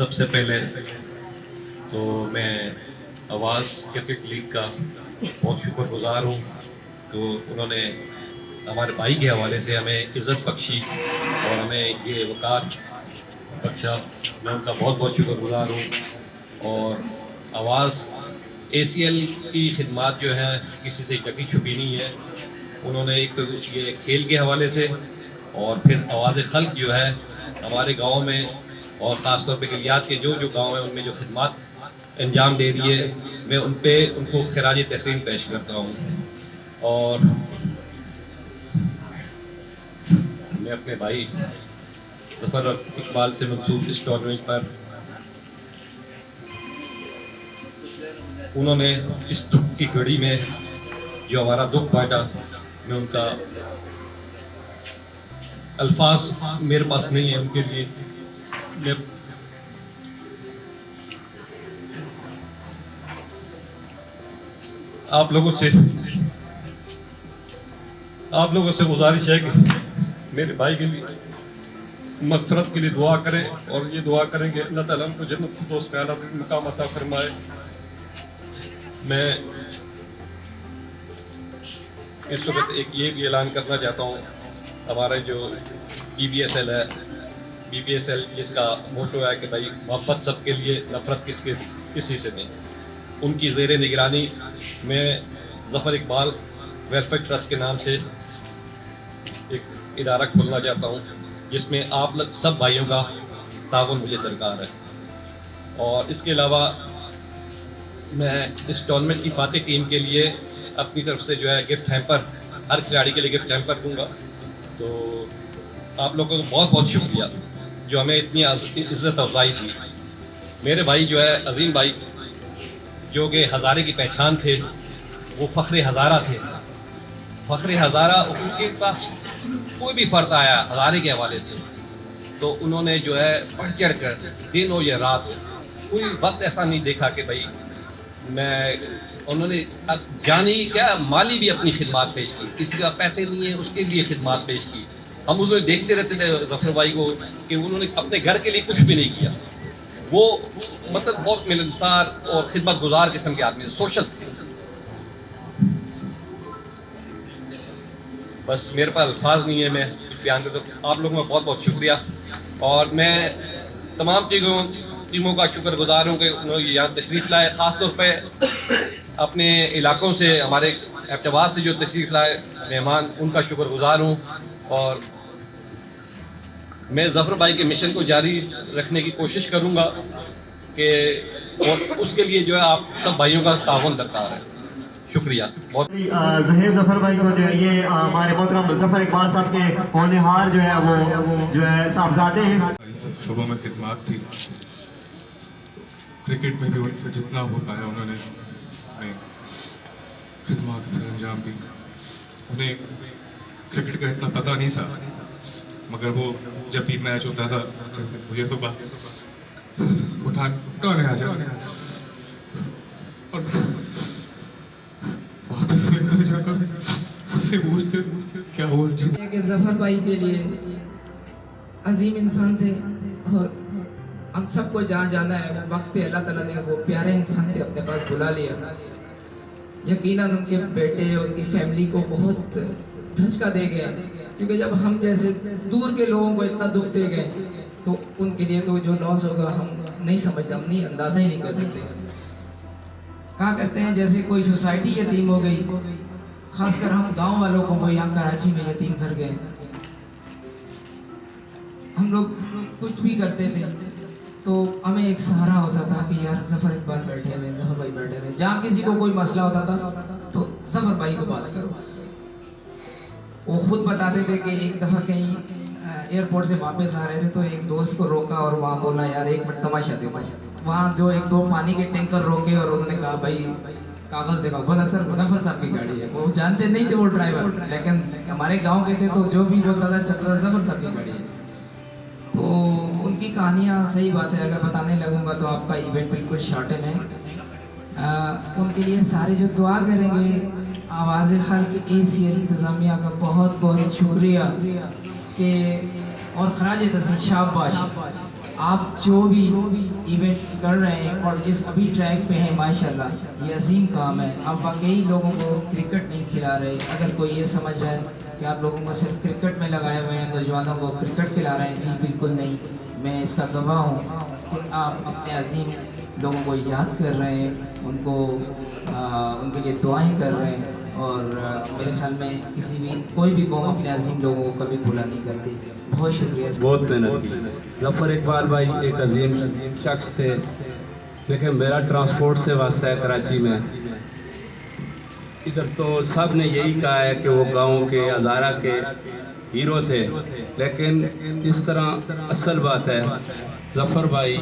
سب سے پہلے تو میں آواز کرکٹ لیگ کا بہت شکر گزار ہوں کہ انہوں نے ہمارے بھائی کے حوالے سے ہمیں عزت بخشی اور ہمیں یہ وقار بخشا. میں ان کا بہت بہت شکر گزار ہوں. اور آواز ACL کی خدمات جو ہیں کسی سے ڈکی چھپی نہیں ہے. انہوں نے ایک تو یہ کھیل کے حوالے سے اور پھر آواز خلق جو ہے ہمارے گاؤں میں اور خاص طور پہ کلیات کے جو گاؤں ہیں ان میں جو خدمات انجام دے رہی ہے میں ان کو خراج تحسین پیش کرتا ہوں. اور میں اپنے بھائی ظفر اقبال سے منسوب اس ٹورنامنٹ پر انہوں نے اس دکھ کی گھڑی میں جو ہمارا دکھ بانٹا، میں ان کا الفاظ میرے پاس نہیں ہے ان کے لیے. میں آپ لوگوں سے گزارش ہے کہ میرے بھائی کے لیے مغفرت کے لیے دعا کریں اور یہ دعا کریں کہ اللہ تعالیٰ ان کو جنت الفردوس میں اعلیٰ مقام عطا فرمائے. میں اس وقت یہ بھی اعلان کرنا چاہتا ہوں، ہمارا جو BBSL ہے، BBSL جس کا موٹو ہے کہ بھائی محبت سب کے لیے، نفرت کسی سے نہیں، ان کی زیر نگرانی میں ظفر اقبال ویلفیئر ٹرسٹ کے نام سے ایک ادارہ کھولنا چاہتا ہوں جس میں آپ سب بھائیوں کا تعاون مجھے درکار ہے. اور اس کے علاوہ میں اس ٹورنامنٹ کی فاتح ٹیم کے لیے اپنی طرف سے جو ہے گفٹ ہیمپر، ہر کھلاڑی کے لیے گفٹ ہیمپر دوں گا. تو آپ لوگوں کو بہت بہت شکریہ جو ہمیں اتنی عزت افزائی دی. میرے بھائی جو ہے عظیم بھائی جو کہ ہزارے کی پہچان تھے، وہ فخر ہزارہ تھے. فخر ہزارہ ان کے پاس کوئی بھی فرد آیا ہزارے کے حوالے سے تو انہوں نے جو ہے بڑھ چڑھ کر دن ہو یا رات ہو کوئی وقت ایسا نہیں دیکھا کہ بھائی انہوں نے جانی کیا مالی بھی اپنی خدمات پیش کی. کسی کا پیسے نہیں ہے اس کے لیے خدمات پیش کی. ہم اسے دیکھتے رہتے تھے ظفر بھائی کو کہ انہوں نے اپنے گھر کے لیے کچھ بھی نہیں کیا. وہ مطلب بہت ملنسار اور خدمت گزار قسم کے آدمی، سوشل تھے. بس میرے پاس الفاظ نہیں ہے میں بیان کرتا ہوں. آپ لوگوں کا بہت بہت شکریہ. اور میں تمام ٹیموں کا شکر گزار ہوں کہ انہوں نے یہاں تشریف لائے. خاص طور پہ اپنے علاقوں سے، ہمارے ایبٹ آباد سے جو تشریف لائے مہمان، ان کا شکر گزار ہوں. اور میں ظفر بھائی کے مشن کو جاری رکھنے کی کوشش کروں گا کہ اور اس کے لیے جو ہے آپ سب بھائیوں کا تعاون درکار ہے. شکریہ بہت. زہیب ظفر بھائی کو جو ہے یہ ہمارے محترم ظفر اقبال صاحب کے ہونہار جو ہے وہ جو ہے صاحبزادے ہیں. شعبوں میں خدمات تھی، کرکٹ میں بھی ان سے جتنا ہوتا ہے انہوں نے اپنے خدمات سے انجام دی. انہیں کرکٹ کا اتنا پتہ نہیں تھا، مگر وہ جب بھی میچ ہوتا تھا مجھے تو اٹھانے آ جاتے اور واپس میں گھر جا کر اس سے پوچھتے کیا ہوا. کہ ظفر بھائی کے لیے عظیم انسان تھے اور ہم سب کو جہاں جانا ہے وقت پہ اللہ تعالیٰ نے وہ پیارے انسان تھے اپنے پاس بلا لیا. یقیناً ان کے بیٹے اور ان کی فیملی کو بہت دھچکا دے گیا، کیونکہ جب ہم جیسے دور کے لوگوں کو اتنا دکھ دے گئے تو ان کے لیے تو جو لاس ہوگا ہم نہیں سمجھتے، ہم نہیں اندازہ ہی نہیں کر سکتے. کہا کرتے ہیں جیسے کوئی سوسائٹی یتیم ہو گئی، خاص کر ہم گاؤں والوں کو وہ یہاں کراچی میں یتیم گھر گئے. ہم لوگ کچھ بھی کرتے تھے تو ہمیں ایک سہارا ہوتا تھا کہ یار ظفر اقبال بیٹھے ہوئے، ظفر بھائی بیٹھے ہوئے. جہاں کسی کو کوئی مسئلہ ہوتا تھا تو ظفر بھائی کو بات کرو. وہ خود بتاتے تھے کہ ایک دفعہ کہیں ایئرپورٹ سے واپس آ رہے تھے تو ایک دوست کو روکا اور وہاں بولا یار ایک منٹ تماشا دیکھو. وہاں جو ایک دو پانی کے ٹینکر روکے اور انہوں نے کہا بھائی کاغذ دکھاؤ. بولا سر ظفر صاحب کی گاڑی ہے. وہ جانتے نہیں تھے وہ ڈرائیور، لیکن ہمارے گاؤں کے تھے تو جو بھی بولتا تھا چلتا تھا ظفر صاحب کی گاڑی ہے. تو ان کی کہانیاں صحیح بات ہے، اگر بتانے لگوں گا تو آپ کا ایونٹ بالکل شارٹن ہے. ان کے لیے سارے جو دعا کریں گے، آواز خلق ACL انتظامیہ کا بہت بہت شکریہ کہ اور خراج تحسین شاباش. آپ جو بھی ایونٹس کر رہے ہیں اور جس ابھی ٹریک پہ ہیں ماشاءاللہ یہ عظیم کام ہے. آپ واقعی لوگوں کو کرکٹ نہیں کھلا رہے. اگر کوئی یہ سمجھ رہا ہے کہ آپ لوگوں کو صرف کرکٹ میں لگائے ہوئے ہیں, نوجوانوں کو کرکٹ کھلا رہے ہیں, جی بالکل نہیں. میں اس کا گواہ ہوں کہ آپ اپنے عظیم لوگوں کو یاد کر رہے ہیں, ان کے لیے دعائیں کر رہے ہیں. اور میرے خیال میں کوئی بھی قوم اپنے عظیم لوگوں کو کبھی بھولا نہیں کرتی. بہت شکریہ. بہت محنت کی. ظفر اقبال بھائی ایک عظیم شخص تھے. دیکھیں میرا ٹرانسپورٹ سے واسطہ ہے کراچی میں. ادھر تو سب نے یہی کہا ہے کہ وہ گاؤں کے ہزارہ کے ہیرو تھے, لیکن اس طرح اصل بات ہے ظفر بھائی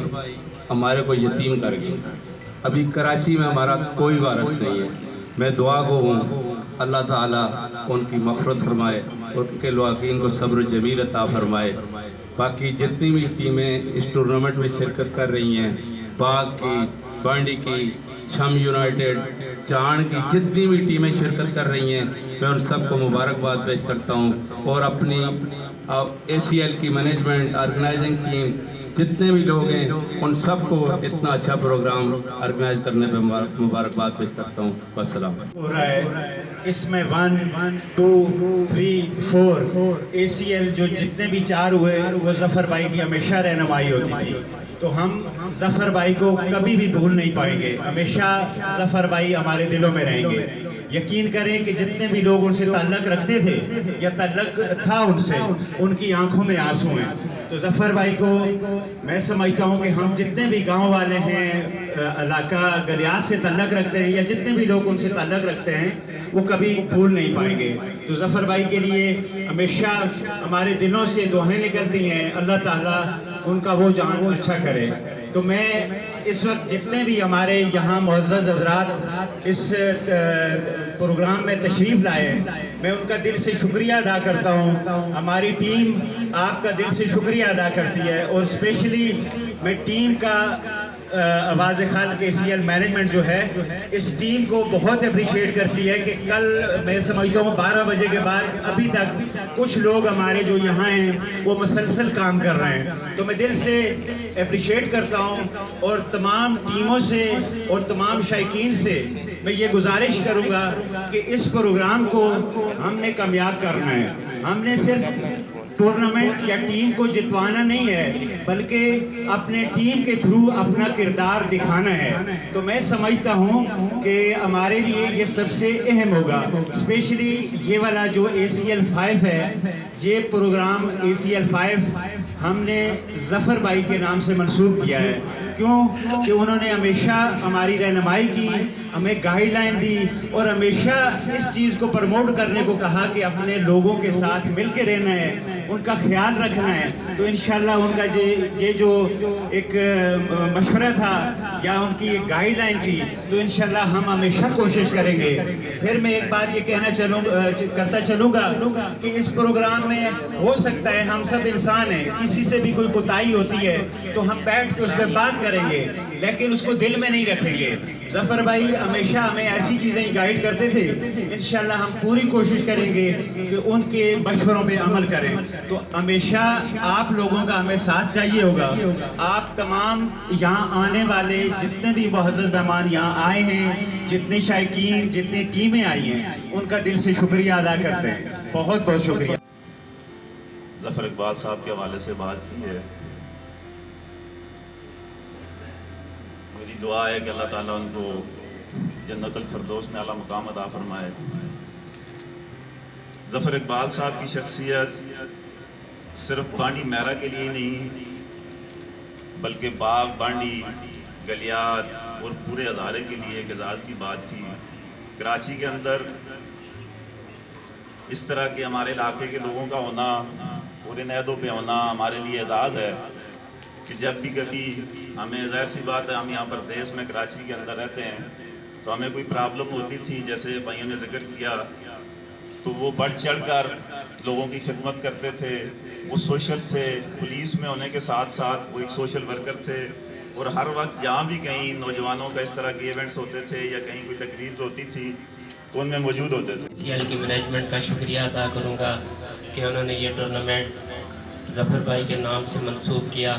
ہمارے کو یتیم کر گئے. ابھی کراچی میں ہمارا کوئی وارث نہیں ہے. میں دعا گو ہوں اللہ تعالیٰ ان کی مغفرت فرمائے, ان کے لواقین کو صبر جمیل عطا فرمائے. باقی جتنی بھی ٹیمیں اس ٹورنامنٹ میں شرکت کر رہی ہیں, باغ کی, بانڈی کی, شم یونائٹڈ, چاند کی, جتنی بھی ٹیمیں شرکت کر رہی ہیں میں ان سب کو مبارکباد پیش کرتا ہوں. اور اپنی ACL کی مینجمنٹ, آرگنائزنگ ٹیم, جتنے بھی لوگ ہیں ان سب کو اتنا اچھا پروگرام آرگنائز کرنے پہ مبارکباد پیش کرتا ہوں. والسلام. ہو رہا ہے اس میں 1 2 3 4 ACL جو جتنے بھی 4 ہوئے وہ ظفر بھائی کی ہمیشہ رہنمائی ہوتی تھی. تو ہم ظفر بھائی کو کبھی بھی بھول نہیں پائیں گے. ہمیشہ ظفر بھائی ہمارے دلوں میں رہیں گے. یقین کریں کہ جتنے بھی لوگ ان سے تعلق رکھتے تھے یا تعلق تھا ان سے, ان کی آنکھوں میں آنسو ہیں. تو ظفر بھائی کو میں سمجھتا ہوں کہ ہم جتنے بھی گاؤں والے ہیں, علاقہ گلیات سے تعلق رکھتے ہیں یا جتنے بھی لوگ ان سے تعلق رکھتے ہیں وہ کبھی بھول نہیں پائیں گے. تو ظفر بھائی کے لیے ہمیشہ ہمارے دلوں سے دعائیں نکلتی ہیں, اللہ تعالیٰ ان کا وہ جان اچھا کرے. تو میں اس وقت جتنے بھی ہمارے یہاں معزز حضرات اس پروگرام میں تشریف لائے, میں ان کا دل سے شکریہ ادا کرتا ہوں. ہماری ٹیم آپ کا دل سے شکریہ ادا کرتی ہے, اور اسپیشلی میں ٹیم کا آواز خالق ACL مینجمنٹ جو ہے اس ٹیم کو بہت اپریشیٹ کرتی ہے کہ کل میں سمجھتا ہوں 12 بجے کے بعد ابھی تک کچھ لوگ ہمارے جو یہاں ہیں وہ مسلسل کام کر رہے ہیں. تو میں دل سے اپریشیٹ کرتا ہوں, اور تمام ٹیموں سے اور تمام شائقین سے میں یہ گزارش کروں گا کہ اس پروگرام کو ہم نے کامیاب کرنا ہے. ہم نے صرف ٹورنامنٹ یا ٹیم کو جتوانا نہیں ہے بلکہ اپنے ٹیم کے تھرو اپنا کردار دکھانا ہے. تو میں سمجھتا ہوں کہ ہمارے لیے یہ سب سے اہم ہوگا. اسپیشلی یہ والا جو ACL 5 ہے, یہ پروگرام ACL 5 ہم نے ظفر بھائی کے نام سے منسوب کیا ہے. کیوں کہ انہوں نے ہمیشہ ہماری رہنمائی کی, ہمیں گائیڈ لائن دی, اور ہمیشہ اس چیز کو پروموٹ کرنے کو کہا کہ اپنے لوگوں کے ساتھ مل کے رہنا ہے, ان کا خیال رکھنا ہے. تو انشاءاللہ ان کا یہ جو ایک مشورہ تھا یا ان کی ایک گائیڈ لائن تھی, تو انشاءاللہ ہم ہمیشہ کوشش کریں گے. پھر میں ایک بات یہ کرتا چلوں گا کہ اس پروگرام میں ہو سکتا ہے ہم سب انسان ہیں, کسی سے بھی کوئی کوتاہی ہوتی ہے تو ہم بیٹھ کے اس پہ بات کریں گے, لیکن اس کو دل میں نہیں رکھیں گے. ظفر بھائی ہمیشہ ہمیں ایسی چیزیں گائیڈ کرتے تھے. انشاءاللہ ہم پوری کوشش کریں گے کہ ان کے مشوروں پہ عمل کریں. تو ہمیشہ آپ لوگوں کا ہمیں ساتھ چاہیے ہوگا. آپ تمام یہاں آنے والے جتنے بھی معزز مہمان یہاں آئے ہیں, جتنے شائقین, جتنی ٹیمیں آئی ہیں, ان کا دل سے شکریہ ادا کرتے ہیں. بہت بہت شکریہ. ظفر اقبال صاحب کے حوالے سے بات کی ہے. میری دعا ہے کہ اللہ تعالیٰ ان کو جنت الفردوس میں اعلیٰ مقام عطا فرمائے. ظفر اقبال صاحب کی شخصیت صرف بانڈی میرا کے لیے نہیں بلکہ باغ, بانڈی, گلیات اور پورے ہزارے کے لیے ایک اعزاز کی بات تھی. کراچی کے اندر اس طرح کے ہمارے علاقے کے لوگوں کا ہونا اور ان عہدوں پہ ہونا ہمارے لیے اعزاز ہے کہ جب بھی کبھی ہمیں, ظاہر سی بات ہے ہم یہاں پردیس میں کراچی کے اندر رہتے ہیں, تو ہمیں کوئی پرابلم ہوتی تھی جیسے بھائیوں نے ذکر کیا تو وہ بڑھ چڑھ کر لوگوں کی خدمت کرتے تھے. وہ سوشل تھے, پولیس میں ہونے کے ساتھ ساتھ وہ ایک سوشل ورکر تھے, اور ہر وقت جہاں بھی کہیں نوجوانوں کا اس طرح کے ایونٹس ہوتے تھے یا کہیں کوئی تقریب ہوتی تھی تو ان میں موجود ہوتے تھے. ACL کی مینجمنٹ کا شکریہ ادا کروں گا کہ انہوں نے یہ ٹورنامنٹ ظفر بھائی کے نام سے منسوب کیا.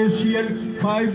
ACL 5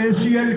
ACL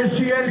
ACL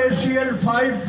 ACL 5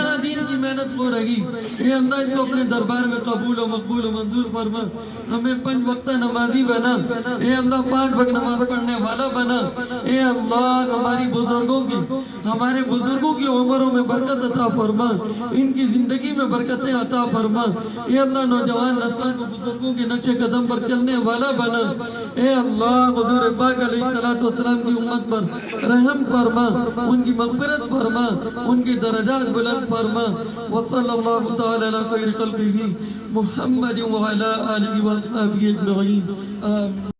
جہاں دین کی محنت ہو رہی اے اللہ ان کو اپنے دربار میں قبول و مقبول و منظور فرما ہمیں 5 وقتہ نمازی بنا اے اللہ 5 وقت نماز پڑھنے والا بنا اے اللہ ہمارے بزرگوں کی عمروں میں برکت عطا فرما ان کی زندگی میں برکتیں عطا فرما اے اللہ نوجوان نسل کو بزرگوں کے نقش قدم پر چلنے والا بنا اے اللہ حضور پاک علیہ السلام کی امت پر رحم فرما ان کی مغفرت فرما ان کی درجات بلند فرما وصلی اللہ تعالی علی خیر خلقہ محمد وعلی آلہ وصحبہ اجمعین آمین.